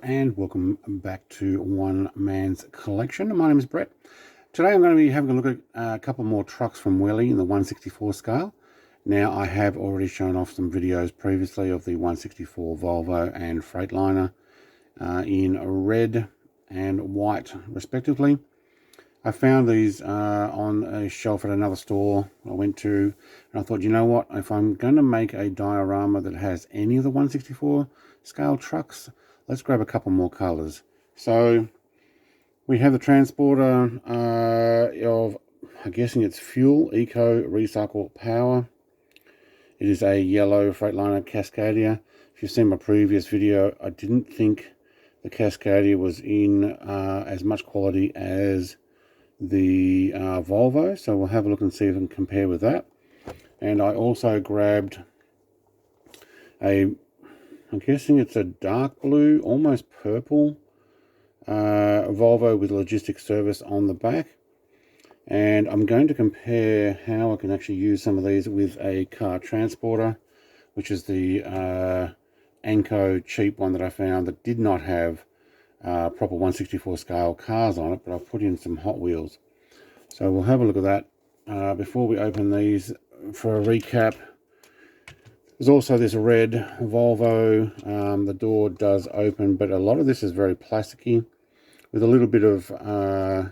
and welcome back to One Man's Collection. My name is Brett. Today I'm going to be having a look at a couple more trucks from Welly in the 1/64 scale. Now, I have already shown off some videos previously of the 1/64 Volvo and Freightliner in red and white respectively. I found these on a shelf at another store I went to, and I thought, you know what, if I'm going to make a diorama that has any of the 1/64 scale trucks, let's grab a couple more colors. So we have the transporter of, I'm guessing it's fuel, eco, recycle, power. It is a yellow Freightliner Cascadia. If you've seen my previous video, I didn't think the Cascadia was in as much quality as the Volvo, so we'll have a look and see if we can compare with that. And I also grabbed I'm guessing it's a dark blue, almost purple Volvo with logistics service on the back. And I'm going to compare how I can actually use some of these with a car transporter, which is the Anko cheap one that I found that did not have proper 1/64 scale cars on it, but I've put in some Hot Wheels. So we'll have a look at that. Before we open these, for a recap, there's also this red Volvo. The door does open, but a lot of this is very plasticky with a little bit of, I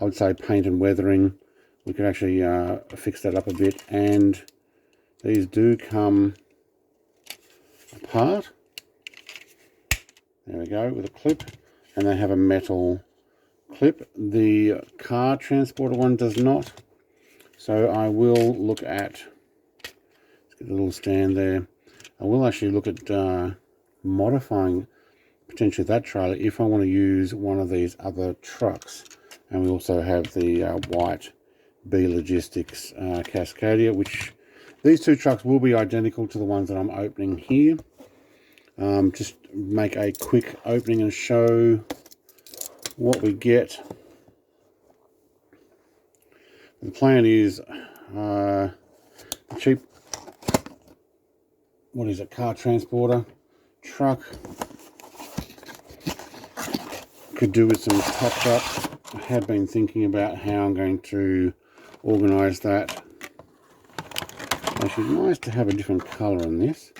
would say, paint and weathering. We could actually fix that up a bit. And these do come apart. There we go, with a clip. And they have a metal clip. The car transporter one does not. So I will look at, let's get the little stand there. I will actually look at modifying potentially that trailer if I want to use one of these other trucks. And we also have the white B Logistics Cascadia, which these two trucks will be identical to the ones that I'm opening here. Just make a quick opening and show what we get. The plan is cheap, what is it, car transporter truck. Could do with some touch-ups. I have been thinking about how I'm going to organise that. Actually, nice to have a different colour in this.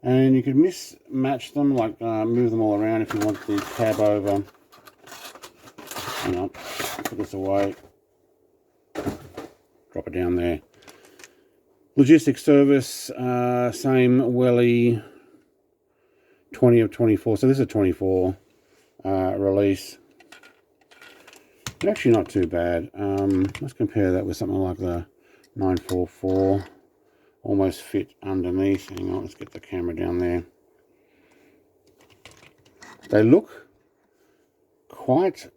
And you could mismatch them, like move them all around if you want the cab over. Hang on, put this away. Drop it down there. Logistics service, same Welly, 20 of 24. So this is a 24 release. Actually not too bad. Let's compare that with something like the 944. Almost fit underneath. Hang on, let's get the camera down there. They look quite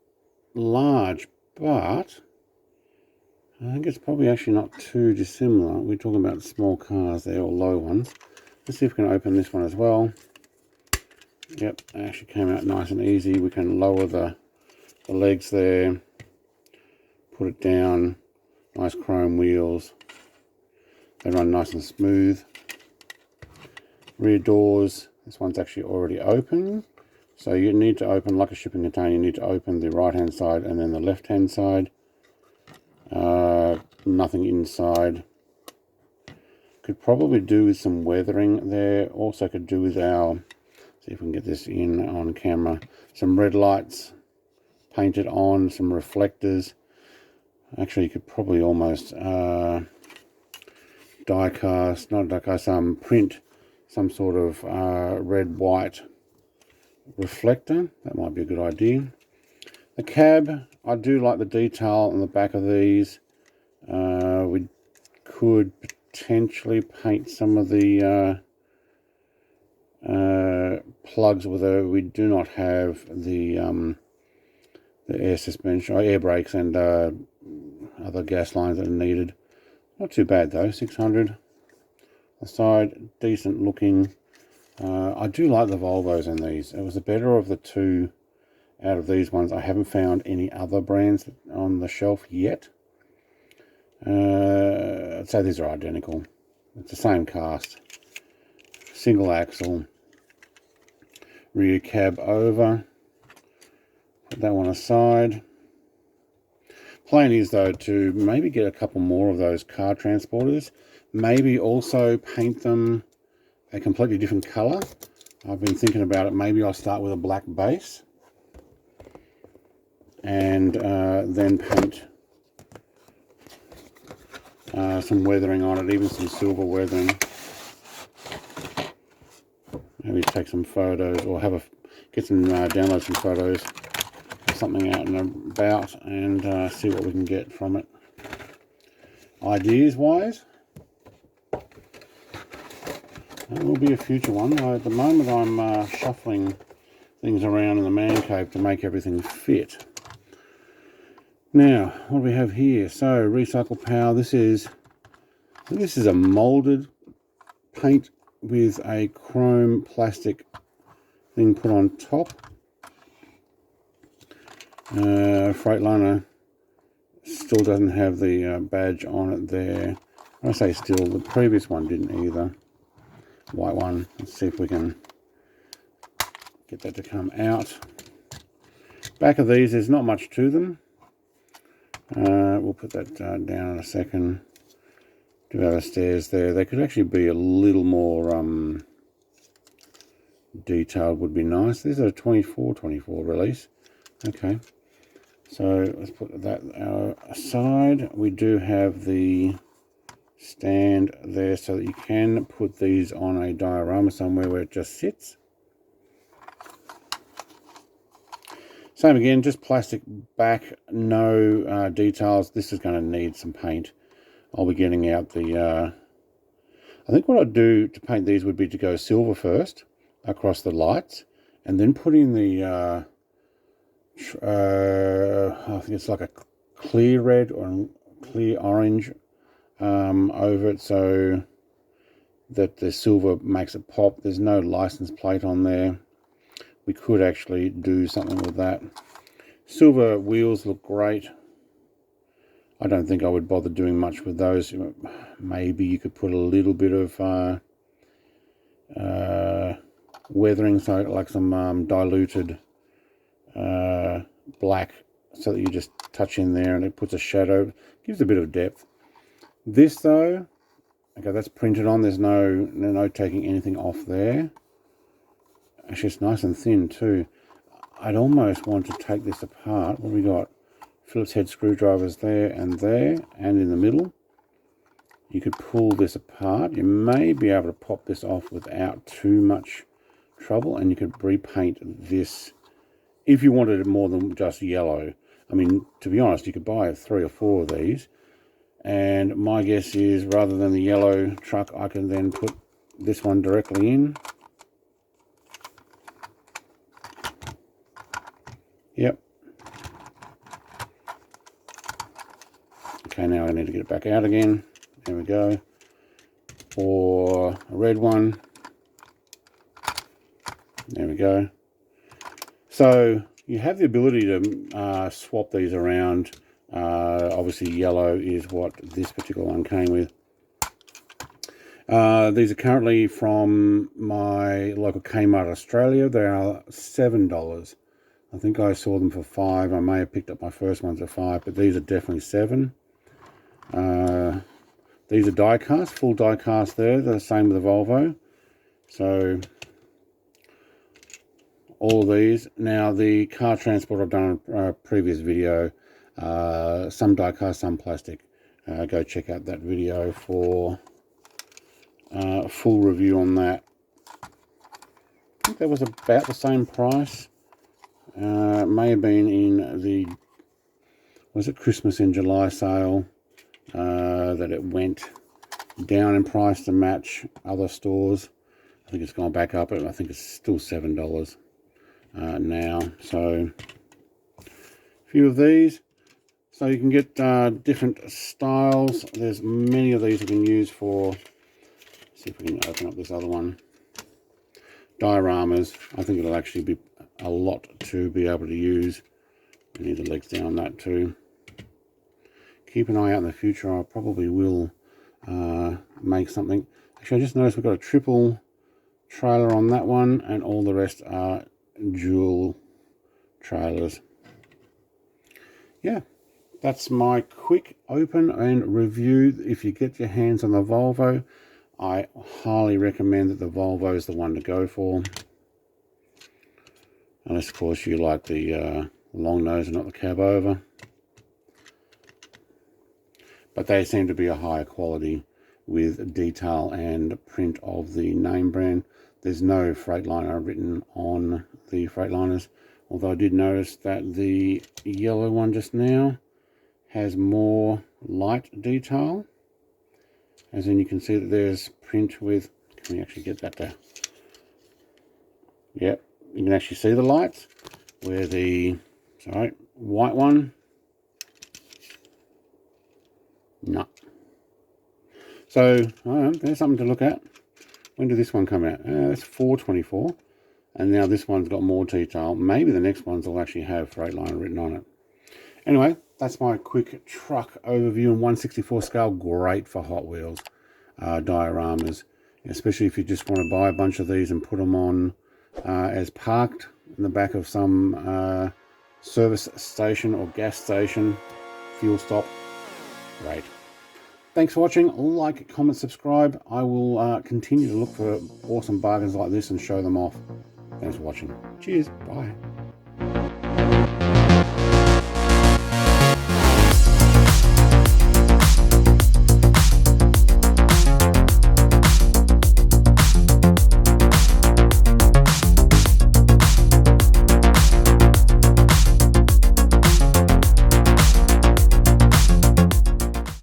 large, but I think it's probably actually not too dissimilar. We're talking about small cars there, or low ones. Let's see if we can open this one as well. Yep, it actually came out nice and easy. We can lower the legs there, put it down. Nice chrome wheels. They run nice and smooth. Rear doors, this one's actually already open. So you need to open, like a shipping container, you need to open the right hand side and then the left hand side. Nothing inside. Could probably do with some weathering there. Also could do with our, see if we can get this in on camera, some red lights painted on, some reflectors. Actually, you could probably almost die cast, not die cast, print some sort of red white reflector. That might be a good idea. The cab, I do like the detail on the back of these. We could potentially paint some of the plugs, although we do not have the air suspension or air brakes and other gas lines that are needed. Not too bad though, 600. The side, decent looking. I do like the Volvos in these. It was the better of the two out of these ones. I haven't found any other brands on the shelf yet. I'd say these are identical. It's the same cast. Single axle. rear cab over. Put that one aside. Plan is though to maybe get a couple more of those car transporters. Maybe also paint them a completely different colour. I've been thinking about it. Maybe I'll start with a black base and then paint some weathering on it, even some silver weathering. Maybe take some photos or get some download some photos of something out and about and see what we can get from it. Ideas wise, that will be a future one. At the moment I'm shuffling things around in the man cave to make everything fit. Now, what do we have here? So, recycle power. This is a molded paint with a chrome plastic thing put on top. Freightliner still doesn't have the badge on it there. I say still, the previous one didn't either. White one. Let's see if we can get that to come out. Back of these, there's not much to them. We'll put that down in a second. Do have a stairs there. They could actually be a little more detailed, would be nice. This is a 24 release. Okay. So let's put that aside. We do have the stand there so that you can put these on a diorama somewhere where it just sits. Same again, just plastic back, no details. This is going to need some paint. I'll be getting out the... I think what I'd do to paint these would be to go silver first across the lights, and then put in the... I think it's like a clear red or clear orange over it, so that the silver makes it pop. There's no license plate on there. We could actually do something with that. Silver wheels look great. I don't think I would bother doing much with those. Maybe you could put a little bit of weathering, so like some diluted black, so that you just touch in there and it puts a shadow, gives a bit of depth. This though, okay, that's printed on. There's no taking anything off there. Actually, it's nice and thin too. I'd almost want to take this apart. What have we got? Phillips head screwdrivers there and in the middle. You could pull this apart. You may be able to pop this off without too much trouble, and you could repaint this if you wanted it more than just yellow. I mean, to be honest, you could buy 3 or 4 of these, and my guess is rather than the yellow truck, I can then put this one directly in. Yep. Okay, now I need to get it back out again. There we go. Or a red one. There we go. So you have the ability to swap these around. Obviously yellow is what this particular one came with. These are currently from my local Kmart Australia. They are $7. I think I saw them for $5. I may have picked up my first ones at $5, but these are definitely $7. These are die cast, full die cast there. They're the same with the Volvo. So all these. Now the car transport I've done in a previous video. Some die cast, some plastic. Go check out that video for a full review on that. I think that was about the same price. May have been in the, was it Christmas in July sale, that it went down in price to match other stores. I think it's gone back up, but I think it's still $7 now. So a few of these. So you can get different styles. There's many of these you can use for, let's see if we can open up this other one. Dioramas. I think it'll actually be a lot to be able to use. We need the legs down on that too. Keep an eye out in the future. I probably will make something. Actually, I just noticed we've got a triple trailer on that one, and all the rest are dual trailers. Yeah, that's my quick open and review. If you get your hands on the Volvo, I highly recommend that the Volvo is the one to go for. Unless, of course, you like the long nose and not the cab over. But they seem to be a higher quality with detail and print of the name brand. There's no Freightliner written on the Freightliners, although I did notice that the yellow one just now has more light detail. As in, you can see that there's print with, can we actually get that there? Yep, you can actually see the lights, where the, sorry, white one, no. So, there's something to look at. When did this one come out? That's 4/24. And now this one's got more detail. Maybe the next ones will actually have Freightliner written on it. Anyway, that's my quick truck overview in 1/64 scale. Great for Hot Wheels dioramas, especially if you just want to buy a bunch of these and put them on as parked in the back of some service station or gas station, fuel stop. Great. Thanks for watching. Like, comment, subscribe. I will continue to look for awesome bargains like this and show them off. Thanks for watching. Cheers. Bye.